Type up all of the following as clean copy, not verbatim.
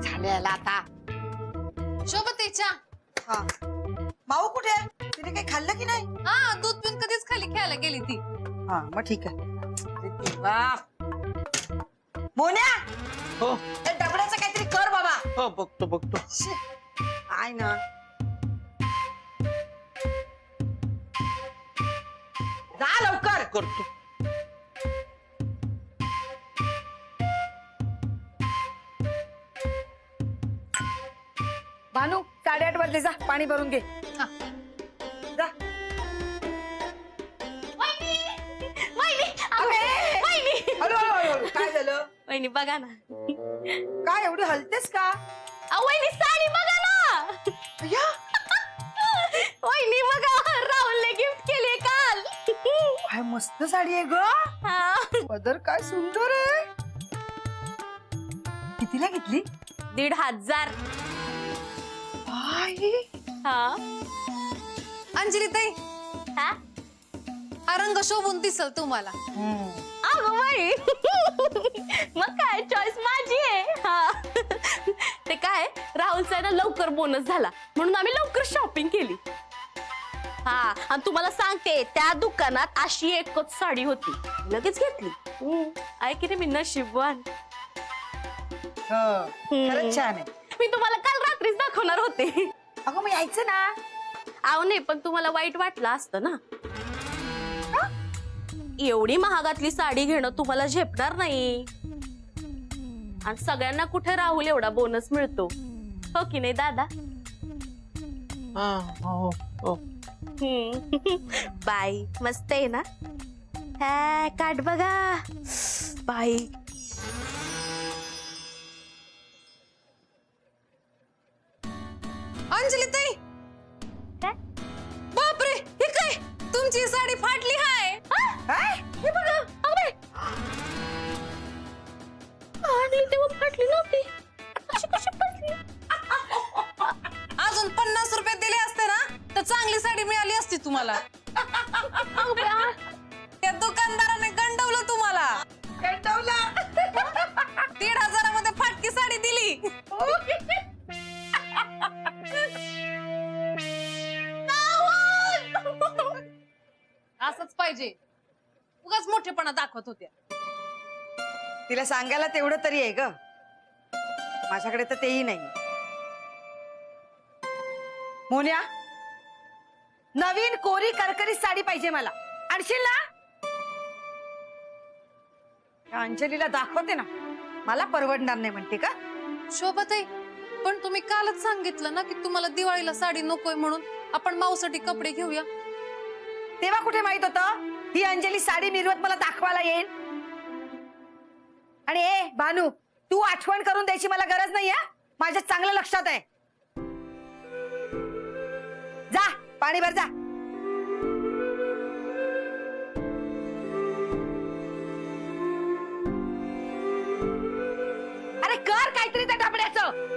झालं याला आता. शोभतेच्या हा माऊ कुठे आहे? तिने काही खाल्लं की नाही? हा दूध पिऊन कधीच खाली खेळायला गेली ती. हा मग ठीक आहे. देवा. मोन्या हो त्या डबड्याचं काहीतरी कर बाबा. हो बघतो बघतो. काय ना जा लवकर. करतो. भानू 8:30 वाजले, जा पाणी भरून घे. हा. जा. हळू हळू हळू हळू. काय झालं? वहिनी बघा ना. काय एवढी हलतेस का? वहिनी साडी बघा ना. या वहिनी बघा राहुलने गिफ्ट केली काल. काय मस्त साडी आहे ग. पदर काय सुंदर आहे. कितीला घेतली? 1,500. बाई. हा अंजली ताई हा हा रंग शोभून दिसल तुम्हाला. अगं बाई. मग काय चॉईस माझी आहे. हा. ते काय राहुलचा ना लवकर बोनस झाला म्हणून आम्ही लवकर शॉपिंग केली. हा आणि तुम्हाला सांगते त्या दुकानात अशी एकच साडी होती लगेच घेतली. आहे की नाही मी नशीबवान. खरंच छान आहे. मी तुम्हाला काल रात्रीच दाखवणार होते. अगं मग यायचं ना. अहो नाही पण तुम्हाला वाईट वाटलं असतं ना. एवढी महागातली साडी घेणं तुम्हाला झेपणार नाही. आणि सगळ्यांना कुठे राहुल एवढा बोनस मिळतो हो की नाही दादा. हो हो. बाई मस्त आहे ना. हा काट बघा बाई. अंजली ताई काय? बापरे हे काय तुमची साडी फाटली हाय. हे बघा अगं बाई. आणि तेव्हा फाटली नव्हती. अशी कशी फाटली? अजून 50 रुपये दिले असते ना तर चांगली साडी मिळाली असती तुम्हाला. अगं बाई, त्या दुकानदाराने गंडवलं तुम्हाला. गंडवला. 1,500 मध्ये फाटकी साडी दिली. असंच पाहिजे. उगाच मोठेपणा दाखवत होत्या. तिला सांगायला तेवढं तरी आहे ग. माझ्याकडे तर तेही नाही. मोन्या नवीन कोरी करकरीत साडी पाहिजे मला. आणशील ना? या अंजलीला दाखवते ना. मला परवडणार नाही म्हणते का? शोभाताई पण तुम्ही कालच सांगितलं ना की तुम्हाला दिवाळीला साडी नकोय म्हणून आपण माऊसाठी कपडे घेऊया. तेव्हा कुठे माहित होतं ही अंजली साडी मिरवत मला दाखवायला येईल. आणि ए भानू तू आठवण करून द्यायची मला गरज नाही. माझ्या चांगलं लक्षात आहे. जा पाणी भर जा. अरे कर काहीतरी त्या डबड्याचं.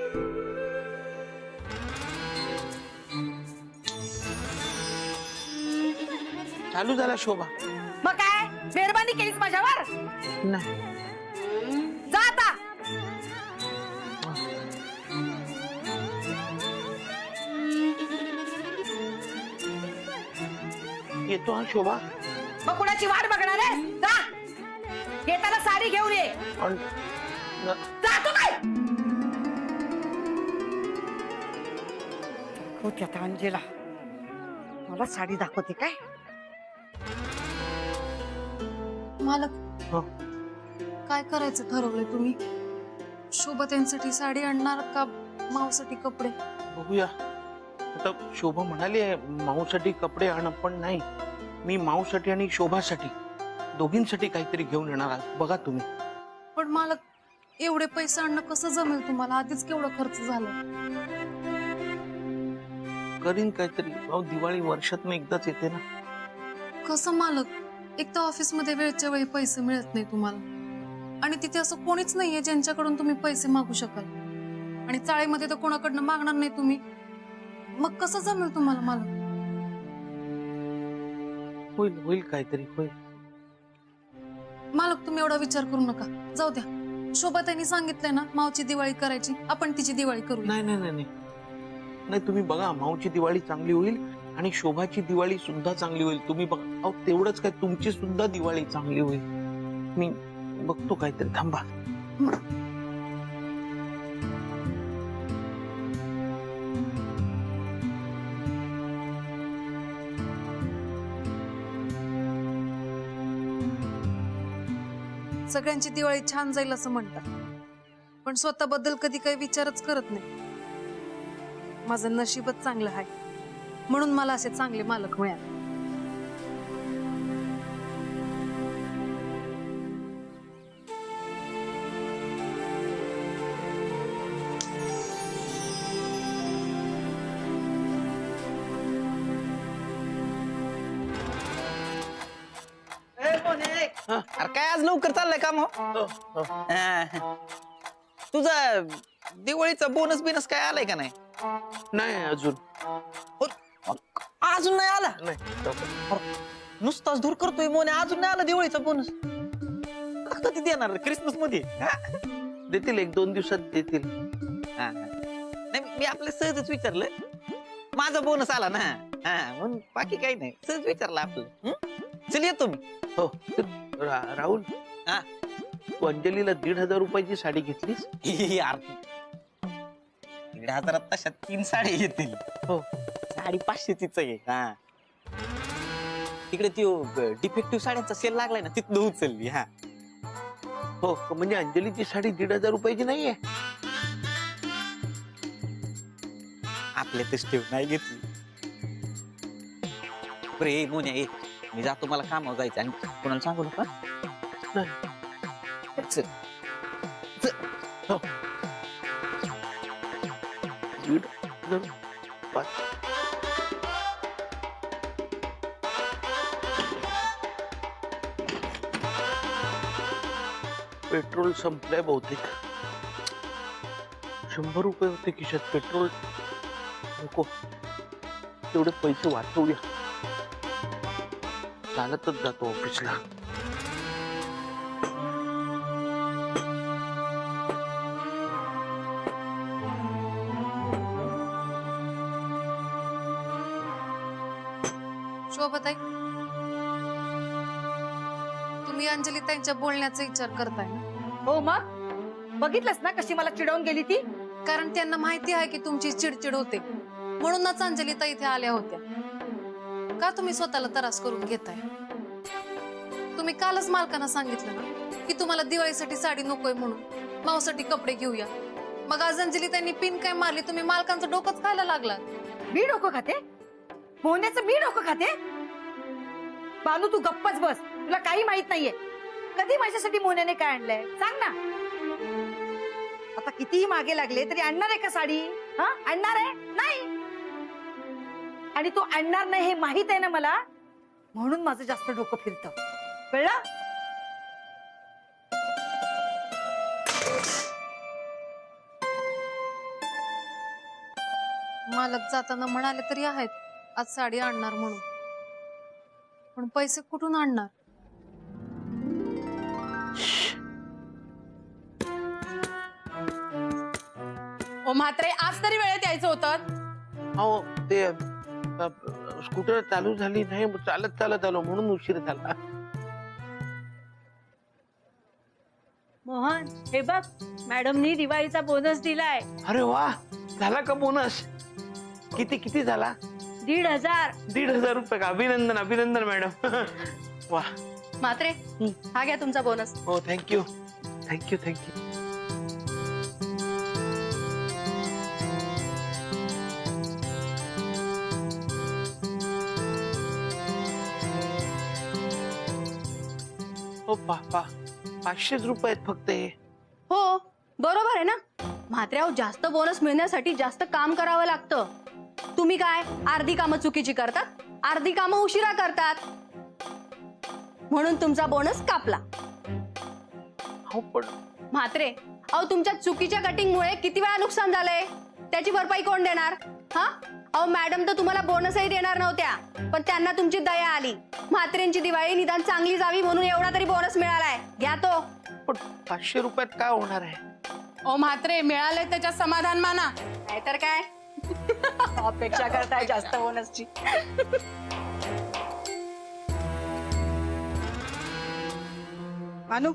चालू झाला शोभा. मग काय मेहरबानी केलीस माझ्यावर. नाही जा आता. येतो हा शोभा. मग कुणाची वाट बघणार आहे? जा येताना साडी घेऊन ये. जा तू काय. होती आता अंजेला मला साडी दाखवते काय. मालक हो. काय करायचं ठरवलंय तुम्ही? शोभाताईंसाठी साडी आणणार का माऊसाठी कपडे? बघूया. आता शोभा म्हणाली आहे माऊसाठी कपडे आण पण नाही. मी माऊसाठी आणि शोभासाठी दोघींसाठी काहीतरी घेऊन येणार आहे. बघा तुम्ही. पण मालक एवढे पैसे आणणं कसं जमेल तुम्हाला? आधीच केवढा खर्च झाला. करीन काहीतरी. अहो दिवाळी वर्षातून एकदाच येते ना. कसं मालक? एक तर ऑफिस मध्ये वेळच्या वेळी पैसे मिळत नाही तुम्हाला आणि तिथे असं कोणीच नाहीये ज्यांच्याकडून तुम्ही पैसे मागू शकाल. आणि चाळीमध्ये तर कोणाकडनं मागणार नाही तुम्ही. मग कसं जमेल तुम्हाला मालक? होईल होईल काहीतरी होईल. मालक तुम्ही एवढा विचार करू नका. जाऊ द्या शोभा त्यांनी सांगितलंय ना मावची दिवाळी करायची, आपण तिची दिवाळी करू. नाही नाही नाही नाही, तुम्ही बघा, माऊची दिवाळी चांगली होईल आणि शोभाची दिवाळी सुद्धा चांगली होईल. तुम्ही बघा, अहो तेवढंच काय, तुमची सुद्धा दिवाळी चांगली होईल. मी बघतो काहीतरी, थांबा. सगळ्यांची दिवाळी छान जाईल असं म्हणतात, पण स्वतःबद्दल कधी काही विचारच करत नाही. माझं नशीबच चांगलं आहे, म्हणून मला असे चांगले मालक मिळाले. अरे काय आज लवकर चाललंय काम हो? तुझा दिवाळीचा बोनस बिनस काय आलाय का नाही? नाही अजून. अजून नाही आला? नाही. नुसताच धूर करतोय मोने, अजून नाही आला दिवाळीचा बोनस. कधी देणार? क्रिसमस मध्ये देतील, 1-2 दिवसात देतील. नाही, मी आपल्या सहजच विचारलं. माझा बोनस आला ना, म्हणून बाकी काही नाही, सहज विचारलं आपलं. चल येतो मी. हो. राहुल, हा? तू अंजलीला 1,500 रुपयाची साडी घेतलीस? यार 1,500 तशा 3 साड्या येतील. हो. 550चीच आहे. तिकडे ती डिफेक्टिव्ह साड्यांचा सेल लागलाय ना, तिथं उचलली. हो, म्हणजे अंजलीची साडी 1,500 रुपयाची नाहीये? आपल्या तच ठेव, नाही घेतली. बरे मोन्या, ये मी जातो, मला कामावर जायचं आणि कोणाला सांगू नका. चल. हो. 1,500. पेट्रोल संपलंय बहुतेक. 100 रुपये होते खिशात. पेट्रोल नको, तेवढे पैसे वाचवूया. चालतच जातो ऑफिसला. शोभाताई, तुम्ही अंजली ताईंच्या बोलण्याचा विचार करताय ना? हो, मग बघितलंस ना कशी मला चिडवून गेली ती. कारण त्यांना माहिती आहे की तुमची चिडचिड होते, म्हणूनच अंजली ताई इथे आल्या होत्या. का तुम्ही स्वतःला त्रास करून घेताय? तुम्ही कालच मालकांना सांगितलं ना की तुम्हाला दिवाळीसाठी साडी नकोय, म्हणून मावसाठी कपडे घेऊया. मग आज अंजली त्यांनी पिन काय मारली, तुम्ही मालकांचं डोकंच खायला लागला. मी डोकं खाते? मोन्याचं मी डोकं खाते? बानू, तू गप्पच बस, तुला काही माहित नाहीये. कधी माझ्यासाठी मोन्याने काय आणलंय सांग ना. आता कितीही मागे लागले तरी आणणार आहे का साडी? आणणार आहे? नाही. आणि तो आणणार नाही हे माहित आहे ना मला, म्हणून माझं जास्त डोकं फिरतं, कळलं? मालक जाताना म्हणाले तरी आहेत आज साडी आणणार म्हणून, पण पैसे कुठून आणणार? ओ म्हात्रे, आज तरी वेळेत यायचं होतं. हो, ते स्कूटर चालू झाली नाही, चालत चालत आलो म्हणून उशीर झाला. मोहन, हे बघ, मॅडमनी दिवाळीचा बोनस दिलाय. अरे वा, झाला का बोनस? किती किती झाला? 1,500. 1,500 रुपये का? अभिनंदन अभिनंदन मॅडम. वा. म्हात्रे, हा घ्या तुमचा बोनस. हो, थँक्यू थँक्यू थँक्यू. हो, 500 रुपये आहेत फक्त हे. हो, बरोबर आहे ना. म्हात्र्यावर जास्त बोनस मिळण्यासाठी जास्त काम करावं लागतं. तुम्ही काय अर्धी कामं चुकीची करतात, अर्धी कामं उशिरा करतात, म्हणून तुमचा बोनस कापला. हो, पण म्हात्रे, अहो तुमच्या चुकीच्या कटिंगमुळे किती वेळा नुकसान झालंय, त्याची भरपाई कोण देणार? अहो मॅडम तर तुम्हाला बोनसही देणार नव्हत्या, पण त्यांना तुमची दया आली. म्हात्रेंची दिवाळी निदान चांगली जावी म्हणून एवढा तरी बोनस मिळालाय, घ्या तो. पण 500 रुपयात काय होणार आहे? ओ म्हात्रे, मिळालंय त्याच्यात समाधान माना. नाहीतर काय अपेक्षा करताय जास्त बोनसची. मानू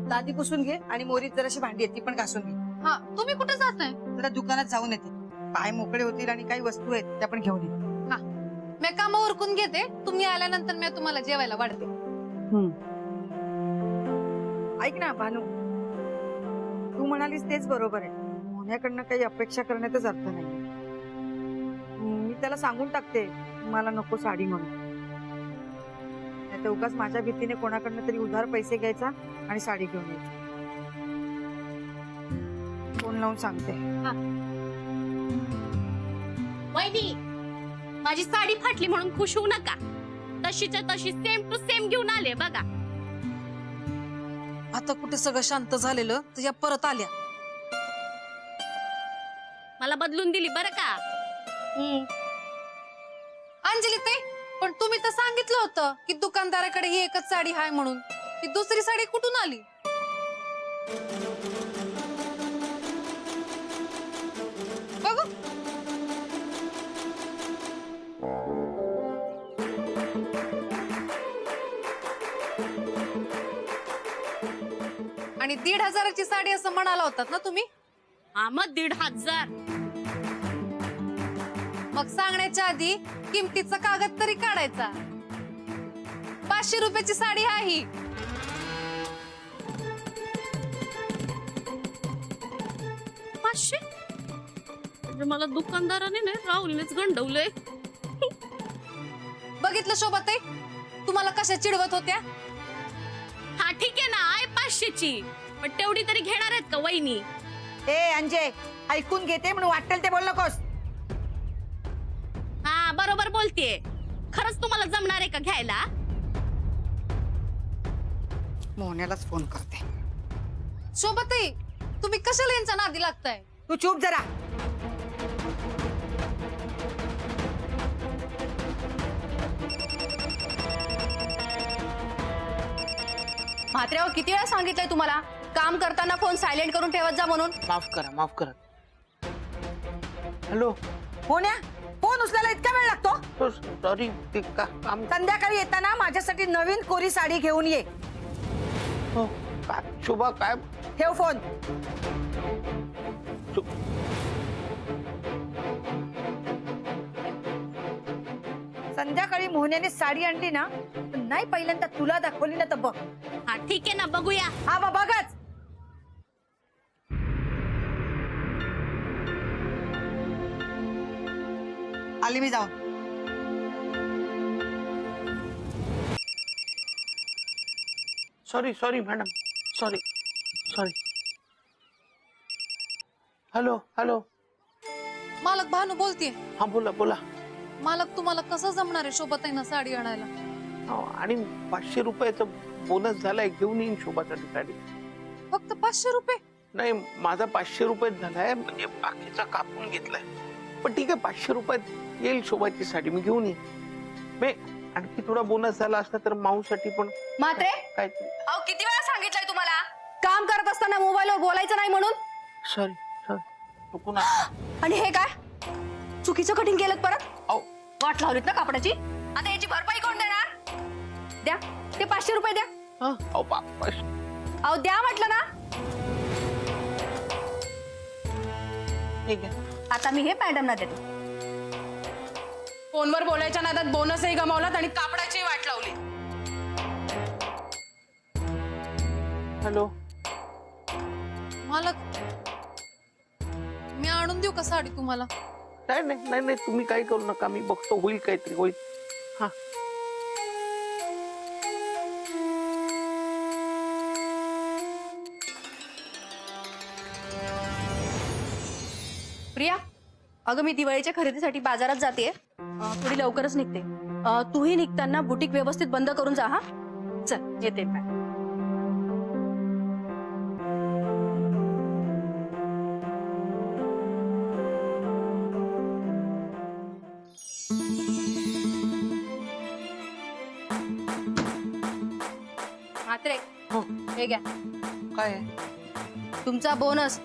दादी पुसून घे आणि मोरीत जराशी भांडी आहे ती पण घासून घे. हा, तुम्ही कुठे जाताय? जरा दुकानात जाऊन येते. पाय मोकळे होतील आणि काही वस्तू आहेत त्या पण घेऊन येते. मी काम उरकून घेते. तुम्ही आल्यानंतर मी तुम्हाला जेवायला वाढते. ऐक ना भानू, तू म्हणालीस तेच बरोबर आहे. मोन्याकडनं काही अपेक्षा करण्यातच अर्थ नाही. मी त्याला सांगून टाकते मला नको साडी म्हणून. नाहीतर उगाच माझ्या भीतीने कोणाकडनं तरी उधार पैसे घ्यायचा आणि साडी घेऊन यायची. फोन लावून सांगते. वहिनी, माझी साडी फाटली म्हणून खुश होऊ नका. तशीच्या तशी सेम टू सेम घेऊन आले बघा. आता कुठे सगळं शांत झालेलं तर या परत आल्या. मला बदलून दिली बरं का. अंजली ताई, पण तुम्ही तर सांगितलं होतं की दुकानदाराकडे ही एकच साडी आहे म्हणून. ही दुसरी साडी कुठून आली? बघू. आणि 1,500ची साडी असं म्हणाला होतात ना तुम्ही? हा, मग 1,500. मग सांगण्याच्या आधी किमतीचा कागद तरी काढायचा. 500 रुपयाची साडी आहे ही. म्हणजे मला दुकानदाराने नाही, राहुलनेच गंडवलंय. बघितलं शोभाताई, तुम्हाला कशा चिडवत होत्या? हा ठीक आहे ना, आहे 500ची, पण तेवढी तरी घेणार आहेत का वहिनी? ए अंजय, ऐकून घेते म्हणून वाटेल ते बोल नकोस. हा बरोबर बोलतेय. खरंच तुम्हाला जमणार आहे का घ्यायला? मोहन्यालाच फोन करते. शोभाताई, तुम्ही कशाला यांच्या नादी लागताय? तू चूप जरा. म्हात्र्यावर किती वेळा सांगितलंय तुम्हाला काम करताना फोन सायलेंट करून ठेवत जा म्हणून. माफ करा, माफ करा. हॅलो. मोन्या, फोन उचलायला इतका वेळ लागतो? सॉरी, ते काम. संध्याकाळी येताना माझ्यासाठी नवीन कोरी साडी घेऊन ये. हो, शोभा काय? ठेव फोन. संध्याकाळी मोहन्याने साडी आणली ना, तर नाही पहिल्यांदा तुला दाखवली ना तर बघ. हा ठीक आहे ना, बघूया. हा मग बघच. आली मी जाऊन. Sorry sorry madam, sorry sorry. Hello hello. मालक भानू बोलतीये. हा बोला बोला. मालक, तुम्हाला कसं जमणार आहे शोभाताईंना साडी आणायला? हो, आणि 500 रुपयाचा बोनस झालाय, घेऊन येईन शोभासाठी साडी. फक्त 500 रुपये? नाही, माझा 500 रुपयात झालाय, म्हणजे बाकीचा कापून घेतलाय. पण ठीक आहे, 500 रुपयात येईल शोभाची साडी, मी घेऊन येईन. मी आणखी थोडा बोनस झाला असता तर माऊसाठी पण. म्हात्रे, काय? अहो किती वेळा सांगितलंय तुम्हाला काम करत असताना मोबाईलवर बोलायचं नाही म्हणून. सॉरी सॉरी, चुकून. आणि हे काय चुकीचं कटिंग केलं परत? अहो, वाट लावलीत ना कापडाची. आता याची भरपाई कोण देणार? द्या ते 500 रुपये द्या. अहो, अहो द्या म्हटलं ना. ठीक आहे. आता मी हे मॅडमना देते. फोनवर बोलायच्या नादात बोनसही गमावलात आणि कापडाची वाट लावली. हॅलो. मालक, मी आणून देऊ का साडी तुम्हाला? नाही नाही नाही नाही, तुम्ही काही करू नका, मी बघतो, होईल काहीतरी, होईल. हा. प्रिया, अगं मी दिवाळीच्या खरेदीसाठी बाजारात जाते. थोडी लवकरच निघते. तूही निघताना बुटीक व्यवस्थित बंद करून जा. हा चल येते. म्हात्रे, हो. हे घ्या. काय आहे? तुमचा बोनस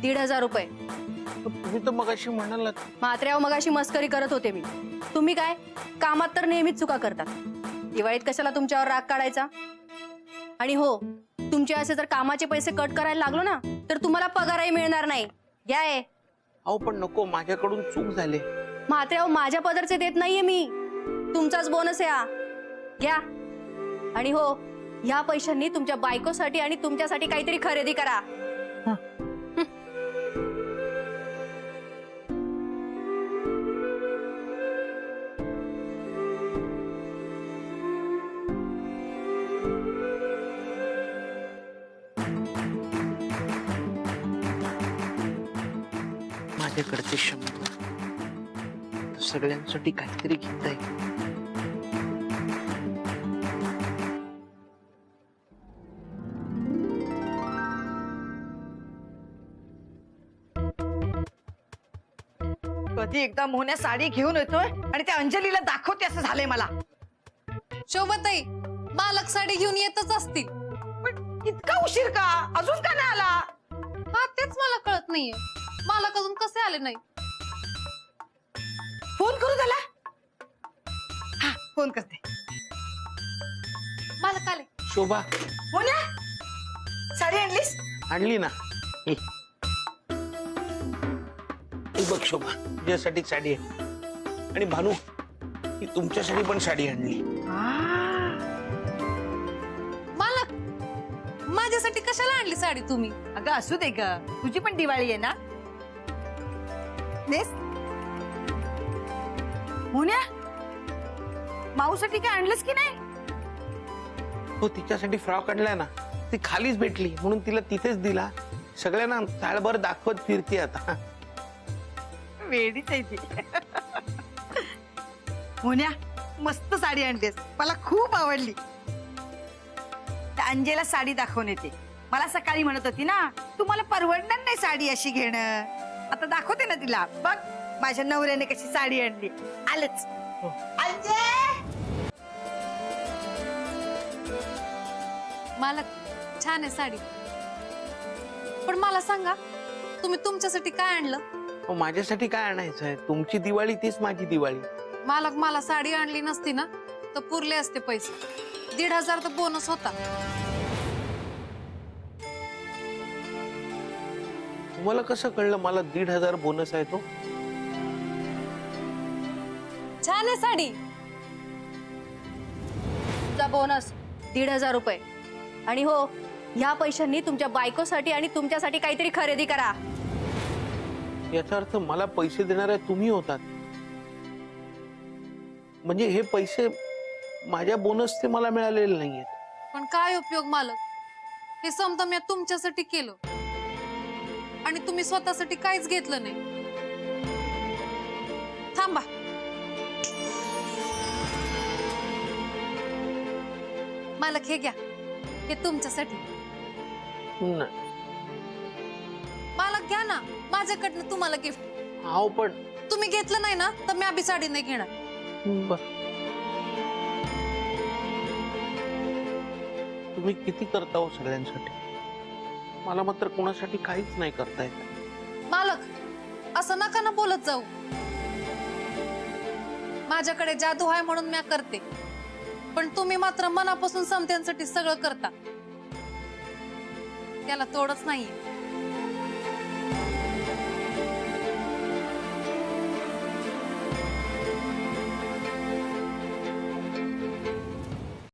1,500 रुपये. तुम्ही तर मगाशी म्हणालात. म्हात्र्यावर मगाशी मस्करी करत होते मी. तुम्ही काय कामात तर नेहमीच चुका करतात. दिवाळीत कशाला तुमच्यावर राग काढायचा. आणि हो, तुमचे असे जर कामाचे पैसे कट करायला लागलो ना तर तुम्हाला पगारही मिळणार नाही. घ्या हे. अहो पण नको, माझ्याकडून चूक झाली. म्हात्र्यावर माझ्या पदरचे देत नाहीये मी. तुमचाच बोनस आहे हा. घ्या. आणि हो, ह्या पैशांनी तुमच्या बायकोसाठी आणि तुमच्यासाठी काहीतरी खरेदी करा. माझ्याकडचे 100 सगळ्यांसाठी काहीतरी घेताय. कधी एकदा मोहन्या साडी घेऊन येतोय आणि त्या अंजलीला दाखवते असं झालंय मला. शोभाताई, मालक साडी घेऊन येतच असतील. पण इतका उशीर का? अजून का नाही आला? हा, तेच मला कळत नाहीये. मालक अजून कसे आले नाही? फोन करू त्याला. हा, फोन करते. मालक आले. शोभा मोहन्या, साडी आणलीस? आणली ना. हे. ही बघ शोभा, तुझ्यासाठी साडी आहे. आणि भानू, ही तुमच्यासाठी पण साडी आणली. मालक, माझ्यासाठी कशाला आणली साडी तुम्ही? अगं असू दे ग, तुझी पण दिवाळी आहे ना. नेस. मोहन्या, माऊसाठी काय आणलंस की नाही? हो, तिच्यासाठी फ्रॉक आणलाय ना. ती खालीच भेटली म्हणून तिला तिथेच दिला. सगळ्यांना ताळभर दाखवत फिरते आता. वेडीच आहे ती. मोहन्या, मस्त साडी आणलीस, मला खूप आवडली. त्या अंजेला साडी दाखवून येते. मला सकाळी म्हणत होती ना, तुम्हाला परवडणार नाही साडी अशी घेणं. आता दाखवते ना तिला. बघ माझ्या नवऱ्याने कशी साडी आणली. आलंच. अंजे, मालक, छान आहे साडी. पण मला सांगा, तुम्ही तुमच्यासाठी काय आणलं? हो, माझ्यासाठी काय आणायचं आहे? तुमची दिवाळी तीच माझी दिवाळी. मालक, मला साडी आणली नसती ना तर पुरले असते पैसे. 1,500 तर बोनस होता. तुम्हाला कसं कळलं मला 1,500 बोनस आहे तो? छान आहे साडी. तुमचा बोनस 1,500 रुपये. आणि हो, ह्या पैशांनी तुमच्या बायकोसाठी आणि तुमच्यासाठी काहीतरी खरेदी करा. याचा अर्थ मला पैसे देणाऱ्या तुम्ही होतात. म्हणजे हे पैसे माझ्या बोनसचे मला मिळालेले नाहीयेत. पण काय उपयोग मालक? हे समजा मी तुमच्यासाठी केलं आणि तुम्ही स्वतःसाठी काहीच घेतलं नाही. थांबा, मालक हे घ्या. हे तुमच्यासाठी. नाही. मालक घ्या ना, माझ्याकडनं तुम्हाला गिफ्ट. अहो पण तुम्ही घेतलं नाही ना तर मी अभि साडी नाही घेणार. तुम्ही किती करता हो सगळ्यांसाठी? मला मात्र कोणासाठी काहीच नाही करता येत. मालक, असं नका ना बोलत जाऊ. माझ्याकडे जादू आहे म्हणून मी करते. पण तुम्ही मात्र मनापासून समत्यांसाठी सगळं करता. त्याला तोडच नाहीये.